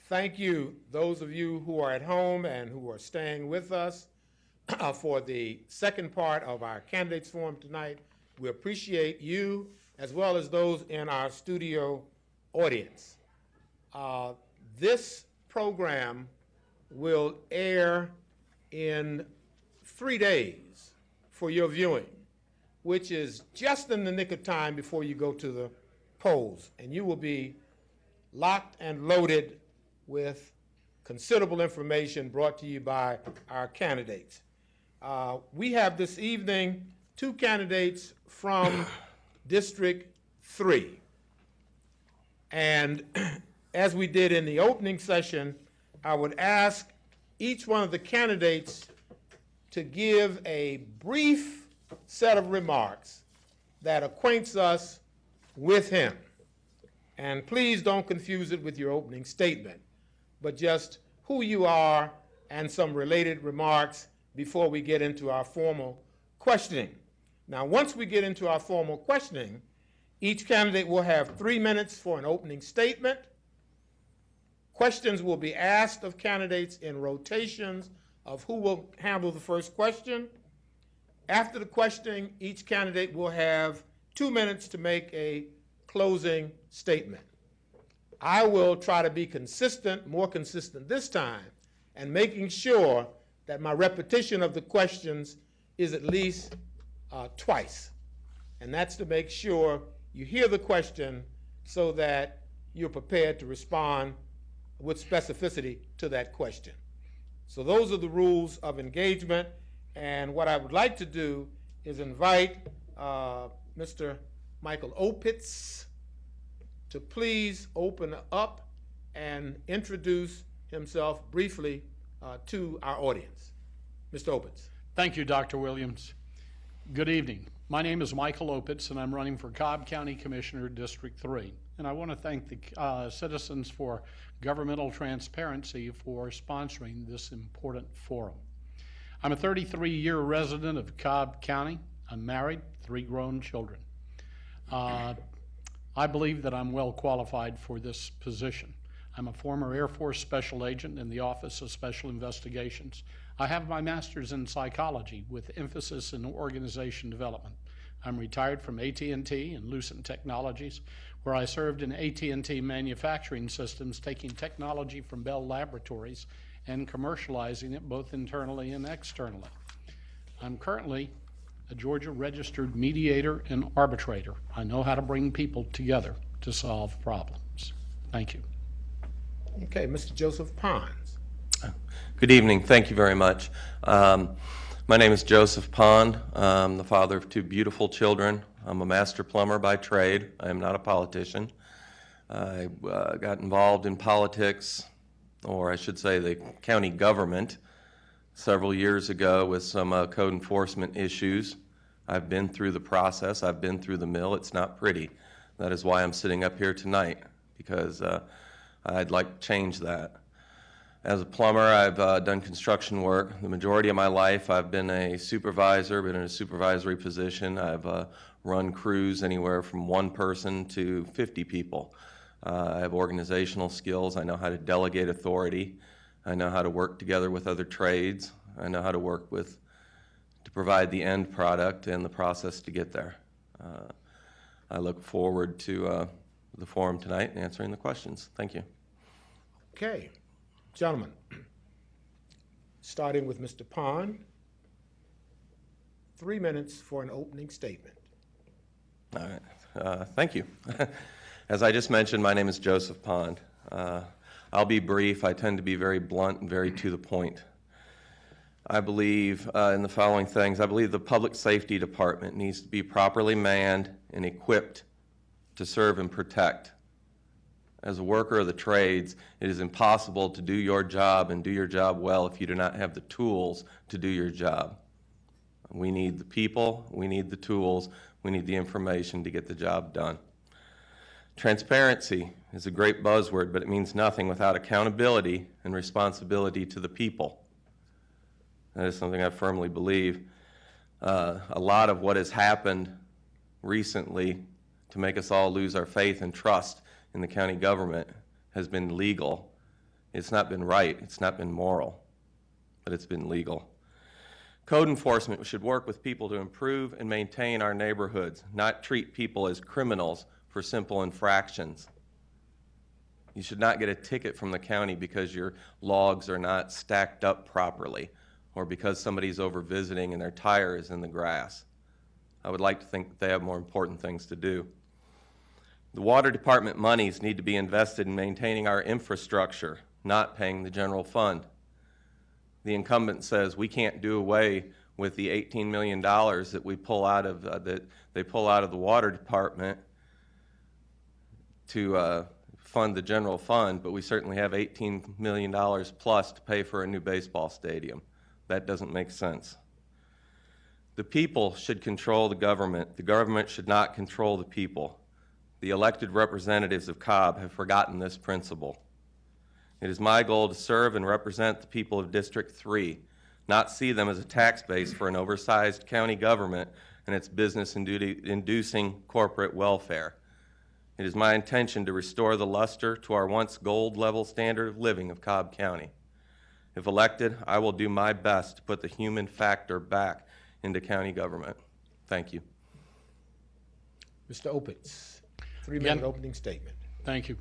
thank you, those of you who are at home and who are staying with us for the second part of our candidates forum tonight. We appreciate you as well as those in our studio audience. This program will air in 3 days for your viewing, which is just in the nick of time before you go to the polls, and you will be locked and loaded with considerable information brought to you by our candidates. We have this evening 2 candidates from District 3. And as we did in the opening session, I would ask each one of the candidates to give a brief set of remarks that acquaints us with him. And please don't confuse it with your opening statement, but just who you are and some related remarks before we get into our formal questioning. Now, once we get into our formal questioning, each candidate will have 3 minutes for an opening statement. Questions will be asked of candidates in rotations of who will handle the first question. After the questioning, each candidate will have 2 minutes to make a closing statement. I will try to be consistent, more consistent this time, and making sure that my repetition of the questions is at least twice. And that's to make sure you hear the question so that you're prepared to respond with specificity to that question. So those are the rules of engagement, and what I would like to do is invite Mr. Michael Opitz to please open up and introduce himself briefly to our audience. Mr. Opitz. Thank you, Dr. Williams. Good evening. My name is Michael Opitz, and I'm running for Cobb County Commissioner, District 3. And I want to thank the Citizens for Governmental Transparency for sponsoring this important forum. I'm a 33-year resident of Cobb County. I'm married, 3 grown children. I believe that I'm well qualified for this position. I'm a former Air Force Special Agent in the Office of Special Investigations. I have my master's in psychology with emphasis in organization development. I'm retired from AT&T and Lucent Technologies, where I served in AT&T manufacturing systems, taking technology from Bell Laboratories and commercializing it both internally and externally. I'm currently a Georgia registered mediator and arbitrator. I know how to bring people together to solve problems. Thank you. Okay, Mr. Joseph Pons. Good evening. Thank you very much. My name is Joseph Pond. I'm the father of 2 beautiful children. I'm a master plumber by trade. I am not a politician. I got involved in politics, or I should say the county government, several years ago with some code enforcement issues. I've been through the process. I've been through the mill. It's not pretty. That is why I'm sitting up here tonight, because I'd like to change that. As a plumber, I've done construction work. The majority of my life, I've been a supervisor, been in a supervisory position. I've run crews anywhere from 1 person to 50 people. I have organizational skills. I know how to delegate authority. I know how to work together with other trades. I know how to work to provide the end product and the process to get there. I look forward to the forum tonight and answering the questions. Thank you. Okay. Gentlemen, starting with Mr. Pond, 3 minutes for an opening statement. All right. Thank you. As I just mentioned, my name is Joseph Pond. I'll be brief. I tend to be very blunt and very to the point. I believe in the following things. I believe the Public Safety Department needs to be properly manned and equipped to serve and protect. As a worker of the trades, it is impossible to do your job and do your job well if you do not have the tools to do your job. We need the people, we need the tools, we need the information to get the job done. Transparency is a great buzzword, but it means nothing without accountability and responsibility to the people. That is something I firmly believe. A lot of what has happened recently to make us all lose our faith and trust in the county government has been legal It's not been right, it's not been moral, but it's been legal. Code enforcement should work with people to improve and maintain our neighborhoods, not treat people as criminals for simple infractions. You should not get a ticket from the county because your logs are not stacked up properly or because somebody's over visiting and their tire is in the grass. I would like to think that they have more important things to do. The water department monies need to be invested in maintaining our infrastructure, not paying the general fund. The incumbent says we can't do away with the $18 million that we pull out of that they pull out of the water department to fund the general fund, but we certainly have $18 million plus to pay for a new baseball stadium. That doesn't make sense. The people should control the government. The government should not control the people. The elected representatives of Cobb have forgotten this principle. It is my goal to serve and represent the people of District 3, not see them as a tax base for an oversized county government and its business-inducing corporate welfare. It is my intention to restore the luster to our once gold-level standard of living of Cobb County. If elected, I will do my best to put the human factor back into county government. Thank you. Mr. Opitz, 3-minute opening statement. Thank you.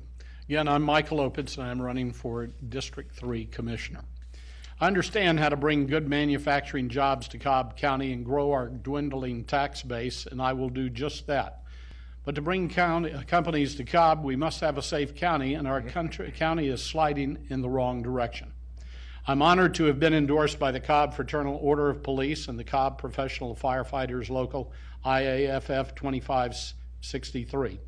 Again, I'm Michael Opitz, and I'm running for District 3 Commissioner. I understand how to bring good manufacturing jobs to Cobb County and grow our dwindling tax base, and I will do just that. But to bring companies to Cobb, we must have a safe county, and our county is sliding in the wrong direction. I'm honored to have been endorsed by the Cobb Fraternal Order of Police and the Cobb Professional Firefighters Local IAFF 2563,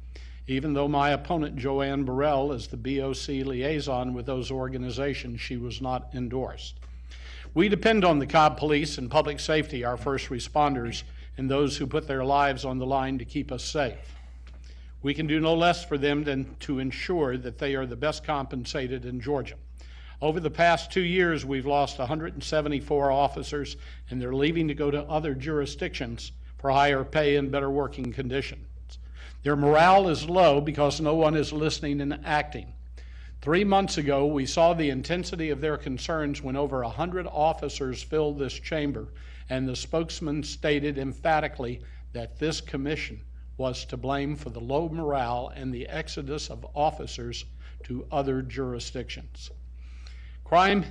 even though my opponent, Joanne Burrell, is the BOC liaison with those organizations, she was not endorsed. We depend on the Cobb Police and Public Safety, our first responders, and those who put their lives on the line to keep us safe. We can do no less for them than to ensure that they are the best compensated in Georgia. Over the past 2 years, we've lost 174 officers, and they're leaving to go to other jurisdictions for higher pay and better working conditions. Their morale is low because no one is listening and acting. 3 months ago, we saw the intensity of their concerns when over 100 officers filled this chamber, and the spokesman stated emphatically that this commission was to blame for the low morale and the exodus of officers to other jurisdictions. Crime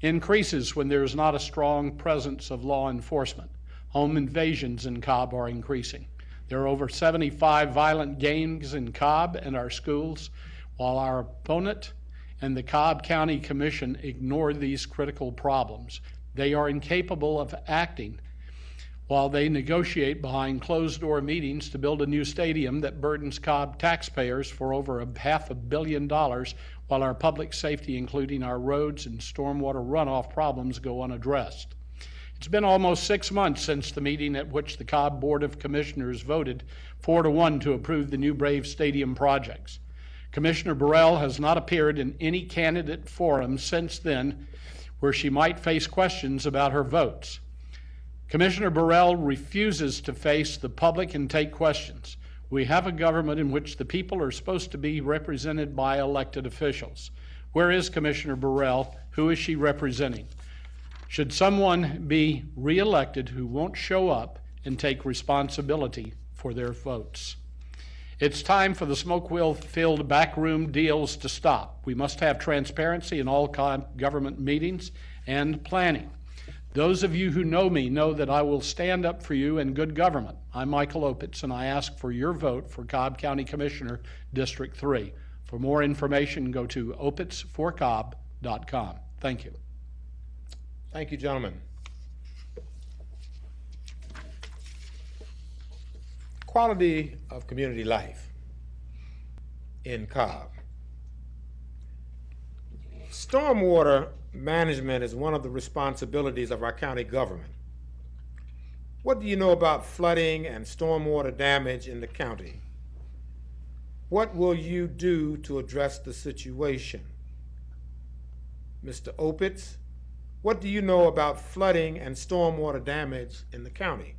increases when there is not a strong presence of law enforcement. Home invasions in Cobb are increasing. There are over 75 violent gangs in Cobb and our schools, while our opponent and the Cobb County Commission ignore these critical problems. They are incapable of acting while they negotiate behind closed-door meetings to build a new stadium that burdens Cobb taxpayers for over $500 million, while our public safety, including our roads and stormwater runoff problems, go unaddressed. It's been almost 6 months since the meeting at which the Cobb Board of Commissioners voted 4-1 to approve the new Brave Stadium projects. Commissioner Burrell has not appeared in any candidate forum since then where she might face questions about her votes. Commissioner Burrell refuses to face the public and take questions. We have a government in which the people are supposed to be represented by elected officials. Where is Commissioner Burrell? Who is she representing? Should someone be reelected who won't show up and take responsibility for their votes? It's time for the smoke-filled backroom deals to stop. We must have transparency in all government meetings and planning. Those of you who know me know that I will stand up for you in good government. I'm Michael Opitz, and I ask for your vote for Cobb County Commissioner, District 3. For more information, go to opitzforcobb.com. Thank you. Thank you, gentlemen. Quality of community life in Cobb. Stormwater management is one of the responsibilities of our county government. What do you know about flooding and stormwater damage in the county? What will you do to address the situation? Mr. Opitz, what do you know about flooding and stormwater damage in the county?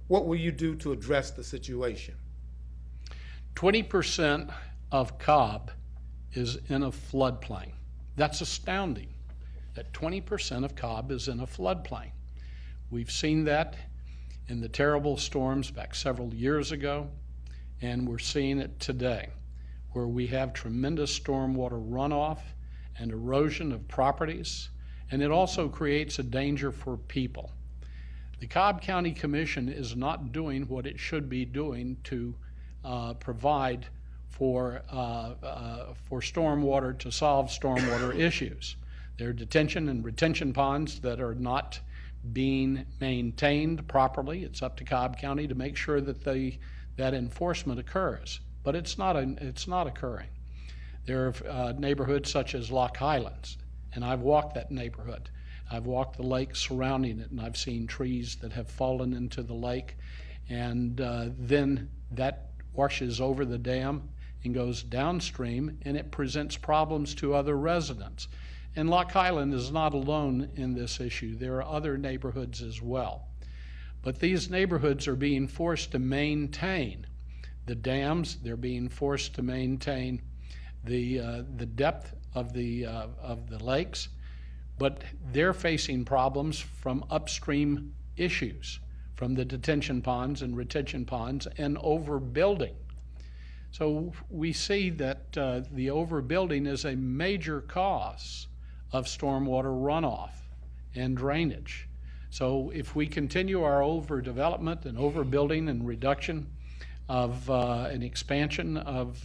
What will you do to address the situation? 20% of Cobb is in a floodplain. That's astounding that 20% of Cobb is in a floodplain. We've seen that in the terrible storms back several years ago, and we're seeing it today, where we have tremendous stormwater runoff and erosion of properties, and it also creates a danger for people. The Cobb County Commission is not doing what it should be doing to provide for stormwater, to solve stormwater issues. There are detention and retention ponds that are not being maintained properly. It's up to Cobb County to make sure that that enforcement occurs, but it's not occurring. There are neighborhoods such as Loch Highlands, and I've walked that neighborhood. I've walked the lake surrounding it, and I've seen trees that have fallen into the lake, and then that washes over the dam and goes downstream, and it presents problems to other residents. And Loch Highland is not alone in this issue. There are other neighborhoods as well. But these neighborhoods are being forced to maintain the dams. They're being forced to maintain the depth of the lakes, but they're facing problems from upstream issues, from the detention ponds and retention ponds and overbuilding. So we see that the overbuilding is a major cause of stormwater runoff and drainage. So if we continue our overdevelopment and overbuilding and reduction of an expansion of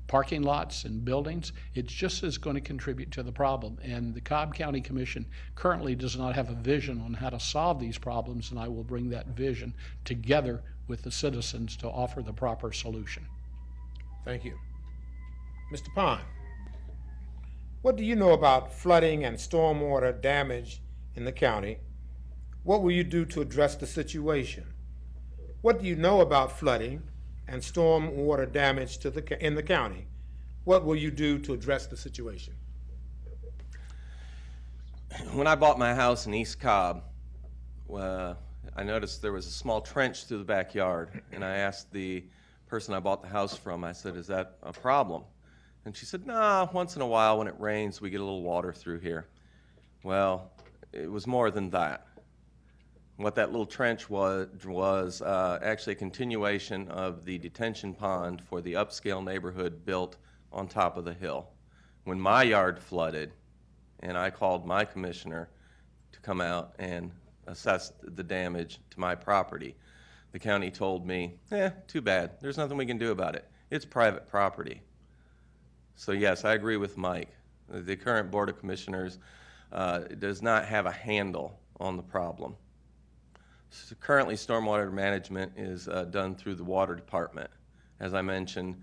parking lots and buildings, it just is going to contribute to the problem. And the Cobb County Commission currently does not have a vision on how to solve these problems, and I will bring that vision together with the citizens to offer the proper solution. Thank you. Mr. Pond, what do you know about flooding and stormwater damage in the county? What will you do to address the situation? What do you know about flooding and stormwater damage in the county? What will you do to address the situation? When I bought my house in East Cobb, I noticed there was a small trench through the backyard, and I asked the person I bought the house from, I said, "Is that a problem?" And she said, "Nah, once in a while when it rains, we get a little water through here." Well, it was more than that. What that little trench was actually a continuation of the detention pond for the upscale neighborhood built on top of the hill. When my yard flooded, and I called my commissioner to come out and assess the damage to my property, the county told me, too bad. There's nothing we can do about it. It's private property. So yes, I agree with Mike. The current Board of Commissioners does not have a handle on the problem. So currently, stormwater management is done through the Water Department. As I mentioned,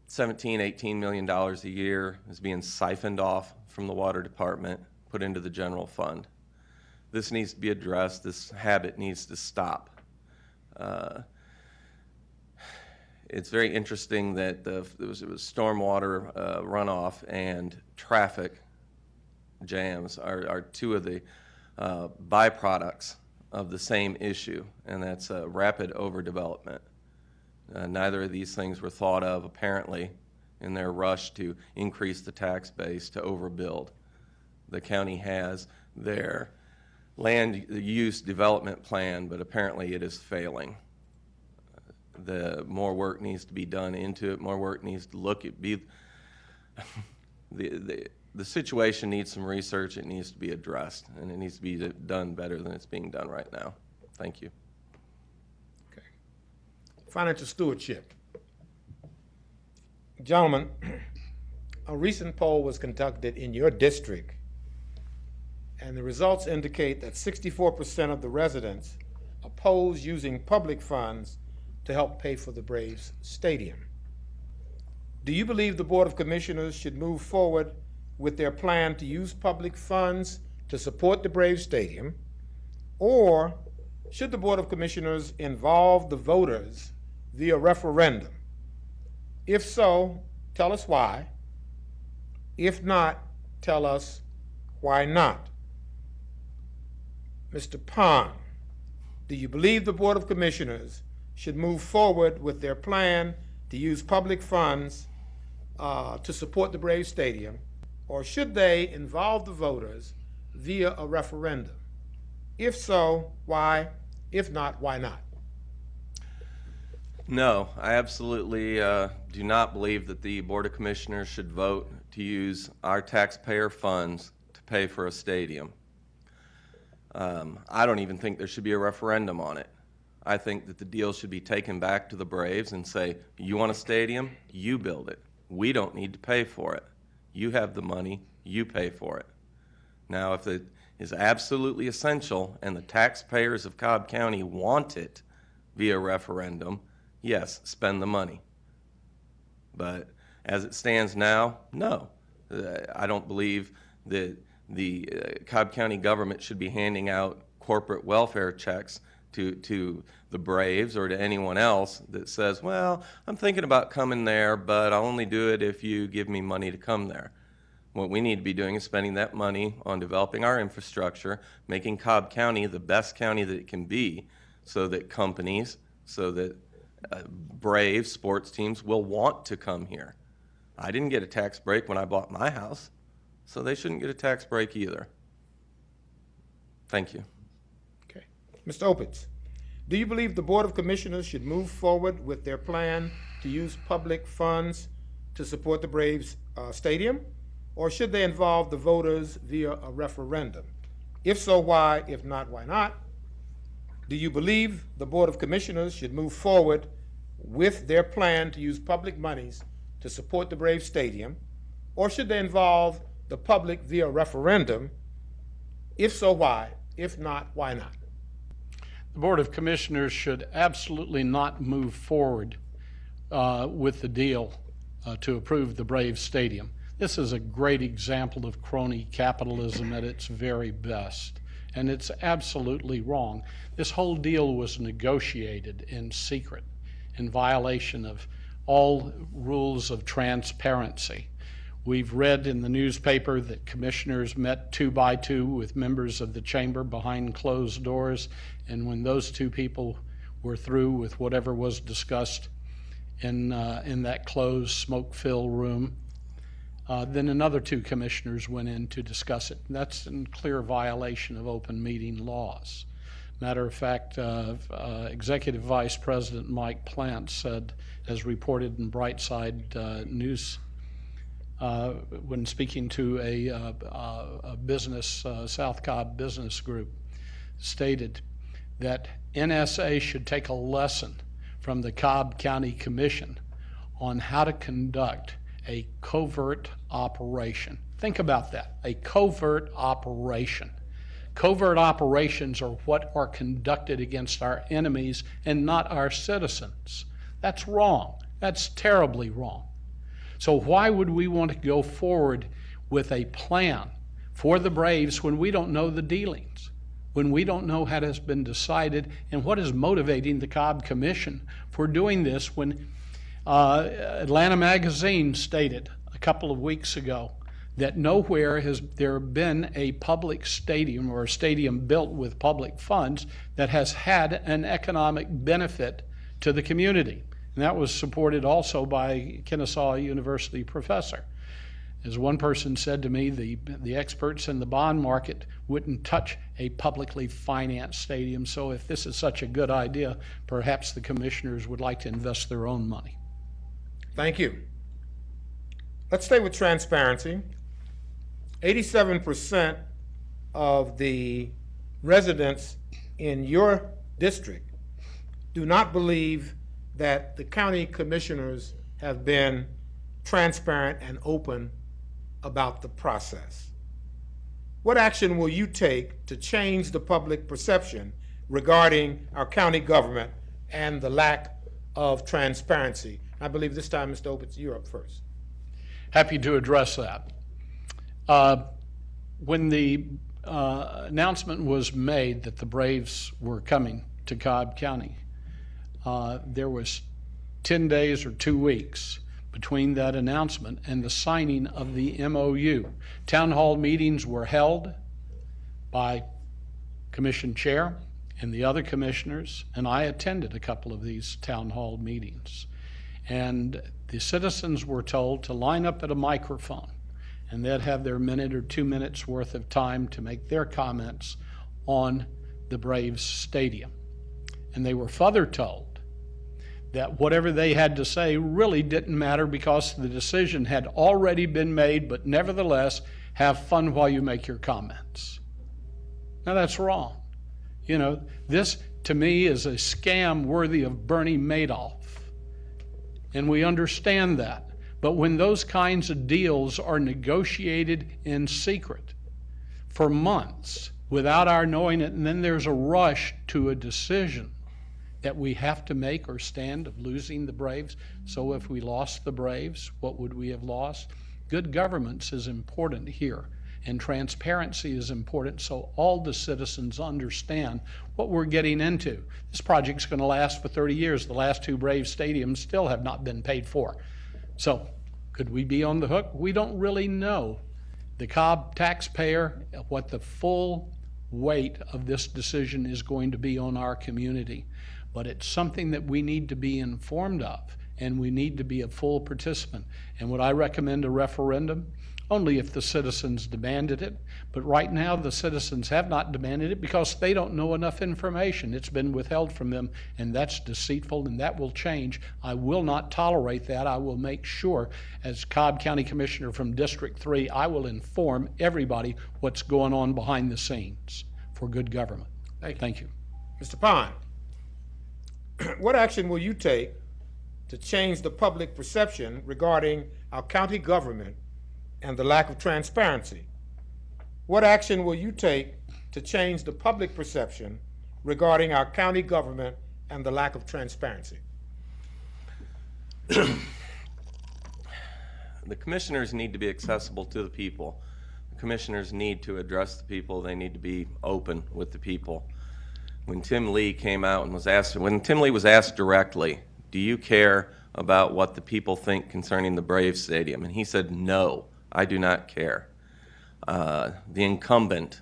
$17, $18 million a year is being siphoned off from the Water Department, put into the general fund. This needs to be addressed. This habit needs to stop. It's very interesting that it was stormwater runoff and traffic jams are two of the byproducts of the same issue, and that's rapid overdevelopment. Neither of these things were thought of, apparently, in their rush to increase the tax base to overbuild. The county has their land use development plan, but apparently it is failing. The more work needs to be done into it, more work needs to look at, the situation needs some research, it needs to be addressed, and it needs to be done better than it's being done right now. Thank you. Okay. Financial stewardship. Gentlemen, a recent poll was conducted in your district, and the results indicate that 64% of the residents oppose using public funds to help pay for the Braves stadium. Do you believe the Board of Commissioners should move forward with their plan to use public funds to support the Braves stadium, or should the Board of Commissioners involve the voters via referendum? If so, tell us why. If not, tell us why not. Mr. Pond, do you believe the Board of Commissioners should move forward with their plan to use public funds to support the Braves stadium, or should they involve the voters via a referendum? If so, why? If not, why not? No, I absolutely do not believe that the Board of Commissioners should vote to use our taxpayer funds to pay for a stadium. I don't even think there should be a referendum on it. I think that the deal should be taken back to the Braves and say, you want a stadium? You build it. We don't need to pay for it. You have the money. You pay for it. Now, if it is absolutely essential and the taxpayers of Cobb County want it via referendum, yes, spend the money. But as it stands now, no. I don't believe that the Cobb County government should be handing out corporate welfare checks to the Braves or to anyone else that says, well, I'm thinking about coming there, but I'll only do it if you give me money to come there. What we need to be doing is spending that money on developing our infrastructure, making Cobb County the best county that it can be, so that companies, so that Braves sports teams will want to come here. I didn't get a tax break when I bought my house, so they shouldn't get a tax break either. Thank you. Okay. Mr. Opitz, do you believe the Board of Commissioners should move forward with their plan to use public funds to support the Braves stadium, or should they involve the voters via a referendum? If so, why? If not, why not? Do you believe the Board of Commissioners should move forward with their plan to use public monies to support the Braves stadium, or should they involve the public via referendum? If so, why? If not, why not? The Board of Commissioners should absolutely not move forward with the deal to approve the Braves stadium. This is a great example of crony capitalism at its very best, and it's absolutely wrong. This whole deal was negotiated in secret, in violation of all rules of transparency. We've read in the newspaper that commissioners met 2 by 2 with members of the chamber behind closed doors, and when those 2 people were through with whatever was discussed in that closed, smoke-filled room, then another 2 commissioners went in to discuss it. And that's in clear violation of open meeting laws. Matter of fact, Executive Vice President Mike Plant said, as reported in Brightside News, when speaking to a business, South Cobb business group, stated that NSA should take a lesson from the Cobb County Commission on how to conduct a covert operation. Think about that, a covert operation. Covert operations are what are conducted against our enemies and not our citizens. That's wrong. That's terribly wrong. So why would we want to go forward with a plan for the Braves when we don't know the dealings, when we don't know how it has been decided, and what is motivating the Cobb Commission for doing this, when Atlanta Magazine stated a couple of weeks ago that nowhere has there been a public stadium or a stadium built with public funds that has had an economic benefit to the community. And that was supported also by a Kennesaw University professor. As one person said to me, the experts in the bond market wouldn't touch a publicly financed stadium, so if this is such a good idea, perhaps the commissioners would like to invest their own money. Thank you. Let's stay with transparency. 87% of the residents in your district do not believe that the county commissioners have been transparent and open about the process. What action will you take to change the public perception regarding our county government and the lack of transparency? I believe this time, Mr. Opitz, you're up first. Happy to address that. When the announcement was made that the Braves were coming to Cobb County, there was 10 days or 2 weeks between that announcement and the signing of the MOU. Town hall meetings were held by Commission Chair and the other commissioners, and I attended a couple of these town hall meetings. And the citizens were told to line up at a microphone and they'd have their minute or 2 minutes worth of time to make their comments on the Braves stadium. And they were further told that whatever they had to say really didn't matter because the decision had already been made, but nevertheless, have fun while you make your comments. Now that's wrong. You know, this to me is a scam worthy of Bernie Madoff. And we understand that. But when those kinds of deals are negotiated in secret for months without our knowing it, and then there's a rush to a decision that we have to make or stand of losing the Braves. So if we lost the Braves, what would we have lost? Good governance is important here, and transparency is important so all the citizens understand what we're getting into. This project's going to last for 30 years. The last 2 Braves stadiums still have not been paid for. So could we be on the hook? We don't really know. The Cobb taxpayer, what the full weight of this decision is going to be on our community. But it's something that we need to be informed of, and we need to be a full participant. And would I recommend a referendum? Only if the citizens demanded it. But right now, the citizens have not demanded it because they don't know enough information. It's been withheld from them, and that's deceitful, and that will change. I will not tolerate that. I will make sure, as Cobb County Commissioner from District 3, I will inform everybody what's going on behind the scenes for good government. Thank you. Mr. Pond, what action will you take to change the public perception regarding our county government and the lack of transparency? What action will you take to change the public perception regarding our county government and the lack of transparency? The commissioners need to be accessible to the people. The commissioners need to address the people. They need to be open with the people. When Tim Lee came out and was asked, when Tim Lee was asked directly, do you care about what the people think concerning the Braves Stadium? And he said, no, I do not care. The incumbent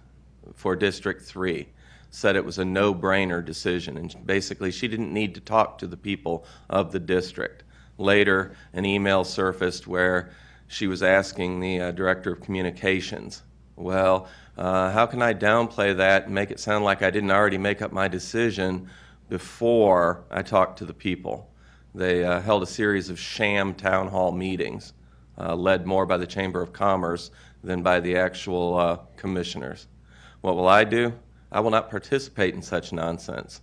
for District 3 said it was a no-brainer decision, and basically she didn't need to talk to the people of the district. Later, an email surfaced where she was asking the Director of Communications, well, how can I downplay that and make it sound like I didn't already make up my decision before I talked to the people? They held a series of sham town hall meetings, led more by the Chamber of Commerce than by the actual commissioners. What will I do? I will not participate in such nonsense.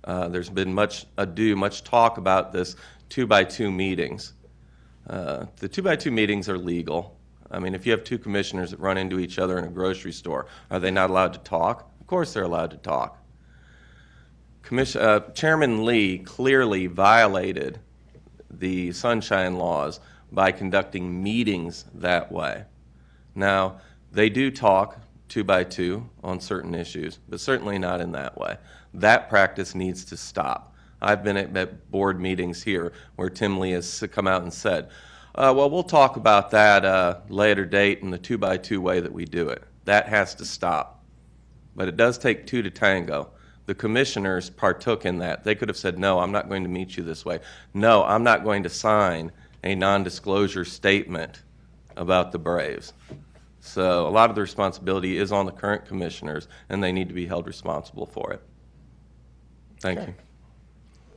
There's been much ado, much talk about this 2x2 meetings. The 2x2 meetings are legal. I mean, if you have 2 commissioners that run into each other in a grocery store, are they not allowed to talk? Of course they're allowed to talk. Chairman Lee clearly violated the sunshine laws by conducting meetings that way. Now, they do talk 2x2 on certain issues, but certainly not in that way. That practice needs to stop. I've been at board meetings here where Tim Lee has come out and said, well, we'll talk about that later date in the 2x2 way that we do it. That has to stop. But it does take 2 to tango. The commissioners partook in that. They could have said, no, I'm not going to meet you this way. No, I'm not going to sign a non-disclosure statement about the Braves. So a lot of the responsibility is on the current commissioners, and they need to be held responsible for it. Thank you.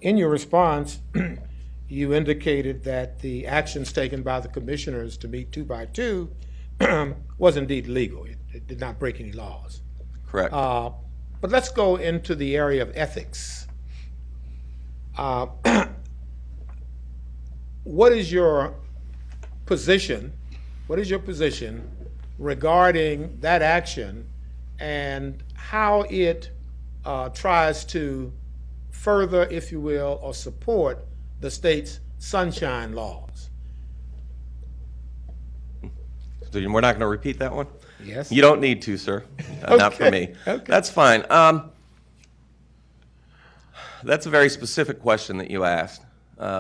In your response, you indicated that the actions taken by the commissioners to meet 2x2 was indeed legal. It did not break any laws. Correct. But let's go into the area of ethics. What is your position? What is your position regarding that action and how it tries to further, if you will, or support the state's sunshine laws? So we're not going to repeat that one? Yes. You don't need to, sir. Not for me. Okay. That's fine. That's a very specific question that you asked.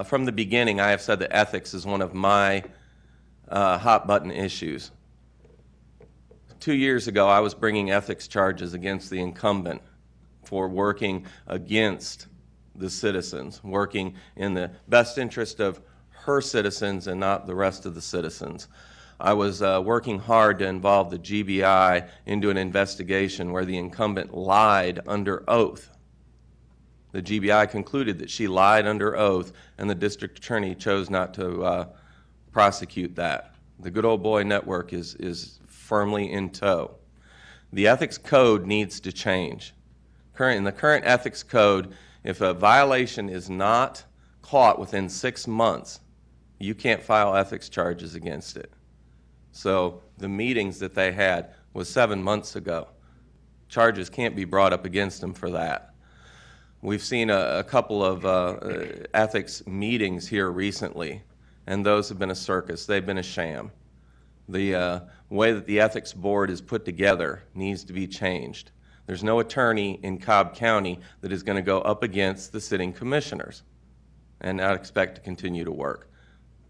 From the beginning, I have said that ethics is one of my hot-button issues. 2 years ago, I was bringing ethics charges against the incumbent for working against the citizens, working in the best interest of her citizens and not the rest of the citizens. I was working hard to involve the GBI into an investigation where the incumbent lied under oath. The GBI concluded that she lied under oath, and the district attorney chose not to prosecute that. The Good Old Boy Network is firmly in tow. The ethics code needs to change. In the current ethics code, if a violation is not caught within 6 months, you can't file ethics charges against it. So the meetings that they had was 7 months ago. Charges can't be brought up against them for that. We've seen a couple of ethics meetings here recently, and those have been a circus. They've been a sham. The way that the ethics board is put together needs to be changed. There's no attorney in Cobb County that is going to go up against the sitting commissioners and not expect to continue to work.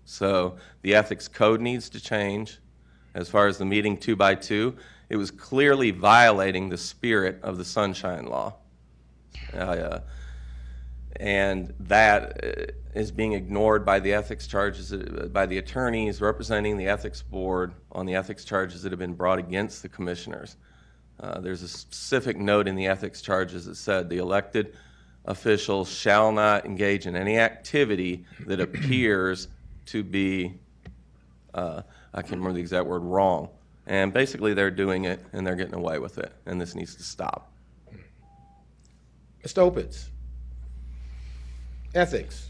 So the ethics code needs to change. As far as the meeting 2x2, it was clearly violating the spirit of the Sunshine Law. And that is being ignored by the ethics charges, by the attorneys representing the ethics board on the ethics charges that have been brought against the commissioners. There's a specific note in the ethics charges that said the elected officials shall not engage in any activity that appears to be, I can't remember the exact word, wrong. And basically they're doing it and they're getting away with it, and this needs to stop. Mr. Opitz, ethics.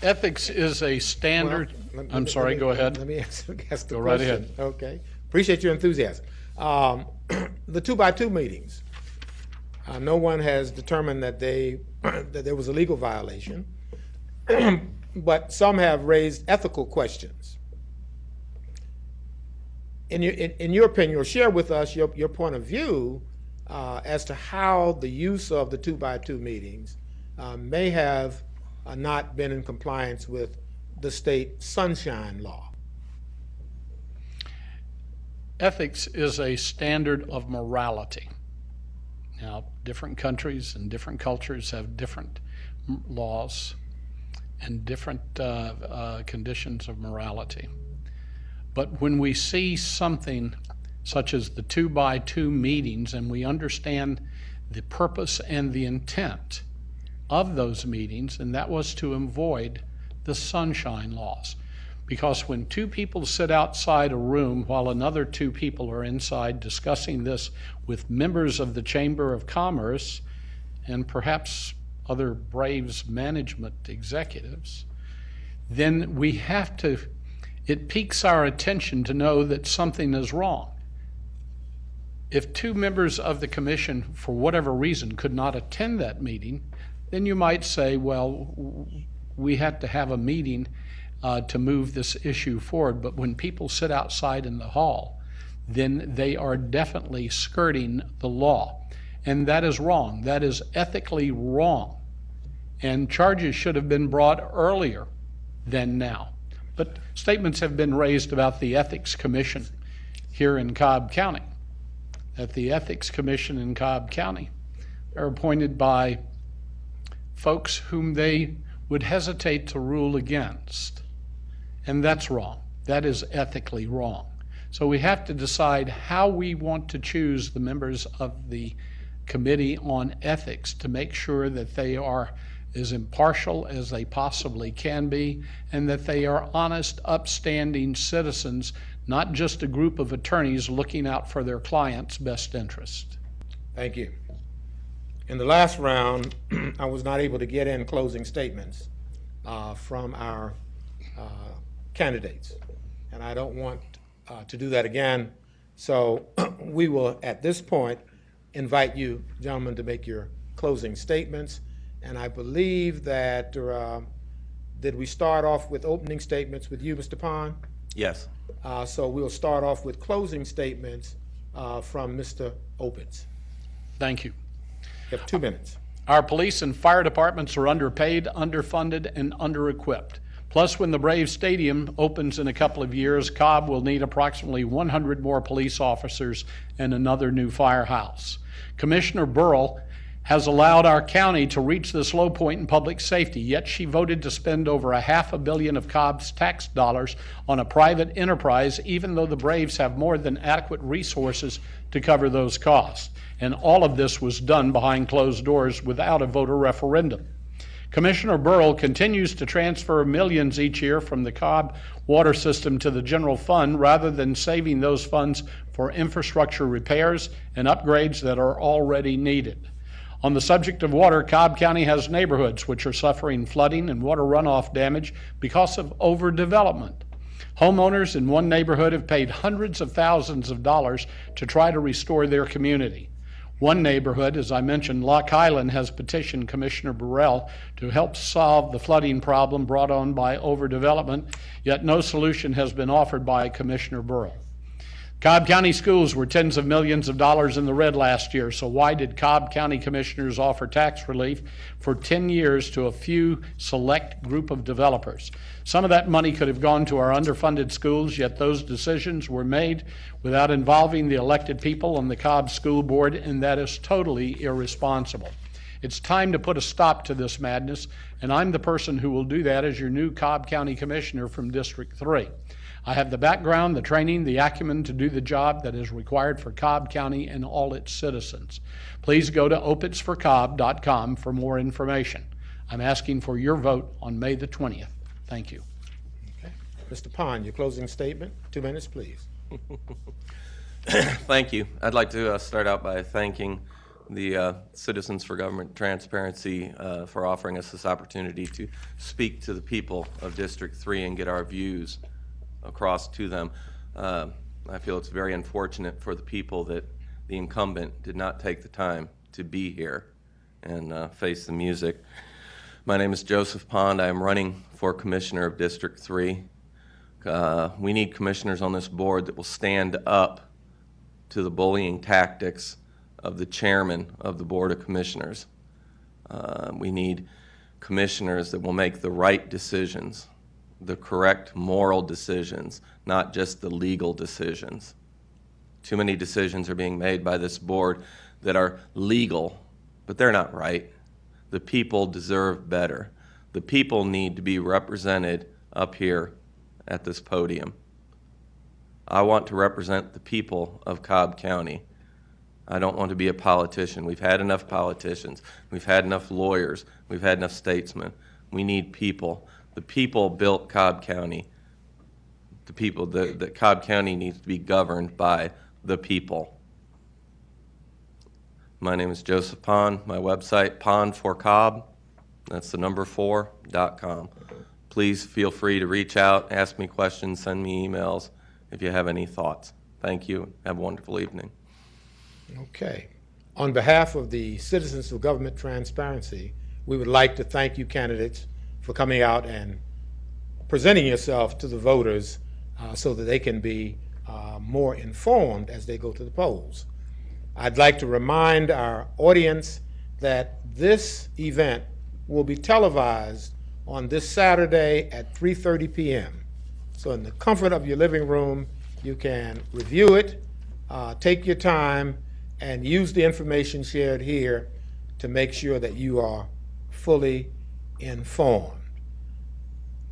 Ethics is a standard. Well, I'm sorry, go ahead. Let me ask the question. Go right ahead. Okay. Appreciate your enthusiasm. The 2x2 meetings, no one has determined that that there was a legal violation, but some have raised ethical questions. In your opinion, or share with us your point of view as to how the use of the 2x2 meetings may have not been in compliance with the state sunshine law. Ethics is a standard of morality. Now, different countries and different cultures have different laws and different conditions of morality. But when we see something such as the 2x2 meetings, and we understand the purpose and the intent of those meetings, and that was to avoid the sunshine laws. Because when two people sit outside a room while another two people are inside discussing this with members of the Chamber of Commerce and perhaps other Braves management executives, then we have to, it piques our attention to know that something is wrong. If two members of the commission, for whatever reason, could not attend that meeting, then you might say, well, we had to have a meeting to move this issue forward. But when people sit outside in the hall, then they are definitely skirting the law. And that is wrong. That is ethically wrong. And charges should have been brought earlier than now. But statements have been raised about the Ethics Commission here in Cobb County. That the Ethics Commission in Cobb County are appointed by folks whom they would hesitate to rule against. And that's wrong. That is ethically wrong. So we have to decide how we want to choose the members of the Committee on Ethics to make sure that they are as impartial as they possibly can be, and that they are honest, upstanding citizens, not just a group of attorneys looking out for their clients' best interest. Thank you. In the last round, I was not able to get in closing statements from our candidates, and I don't want to do that again. So we will, at this point, invite you, gentlemen, to make your closing statements. And I believe that, did we start off with opening statements with you, Mr. Pond? Yes. So we'll start off with closing statements from Mr. Opitz. Thank you. You have 2 minutes. Our police and fire departments are underpaid, underfunded, and under-equipped. Plus, when the Braves Stadium opens in a couple of years, Cobb will need approximately 100 more police officers and another new firehouse. Commissioner Burrell has allowed our county to reach this low point in public safety, yet she voted to spend over $500 million of Cobb's tax dollars on a private enterprise, even though the Braves have more than adequate resources to cover those costs. And all of this was done behind closed doors without a voter referendum. Commissioner Burrell continues to transfer millions each year from the Cobb water system to the general fund rather than saving those funds for infrastructure repairs and upgrades that are already needed. On the subject of water, Cobb County has neighborhoods which are suffering flooding and water runoff damage because of overdevelopment. Homeowners in one neighborhood have paid hundreds of thousands of dollars to try to restore their community. One neighborhood, as I mentioned, Lock Highland, has petitioned Commissioner Burrell to help solve the flooding problem brought on by overdevelopment, yet no solution has been offered by Commissioner Burrell. Cobb County schools were tens of millions of dollars in the red last year, so why did Cobb County commissioners offer tax relief for 10 years to a few select group of developers? Some of that money could have gone to our underfunded schools, yet those decisions were made without involving the elected people on the Cobb School Board, and that is totally irresponsible. It's time to put a stop to this madness, and I'm the person who will do that as your new Cobb County Commissioner from District 3. I have the background, the training, the acumen to do the job that is required for Cobb County and all its citizens. Please go to opitzforcobb.com for more information. I'm asking for your vote on May the 20th. Thank you. Okay. Mr. Pond, your closing statement. 2 minutes, please. Thank you. I'd like to start out by thanking the Citizens for Government Transparency for offering us this opportunity to speak to the people of District 3 and get our views across to them. I feel it's very unfortunate for the people that the incumbent did not take the time to be here and face the music. My name is Joseph Pond. I am running for Commissioner of District 3. We need commissioners on this board that will stand up to the bullying tactics of the chairman of the Board of Commissioners. We need commissioners that will make the right decisions, the correct moral decisions, not just the legal decisions. Too many decisions are being made by this board that are legal, but they're not right. The people deserve better. The people need to be represented up here at this podium. I want to represent the people of Cobb County. I don't want to be a politician. We've had enough politicians. We've had enough lawyers. We've had enough statesmen. We need people. The people built Cobb County. The people, that Cobb County needs to be governed by the people. My name is Joseph Pond. My website, pondforcobb, that's the number 4.com. Please feel free to reach out, ask me questions, send me emails if you have any thoughts. Thank you. Have a wonderful evening. Okay. On behalf of the Citizens for Government Transparency, we would like to thank you candidates for coming out and presenting yourself to the voters so that they can be more informed as they go to the polls. I'd like to remind our audience that this event will be televised on this Saturday at 3:30 p.m. So in the comfort of your living room, you can review it, take your time, and use the information shared here to make sure that you are fully informed.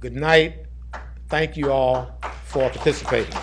Good night. Thank you all for participating.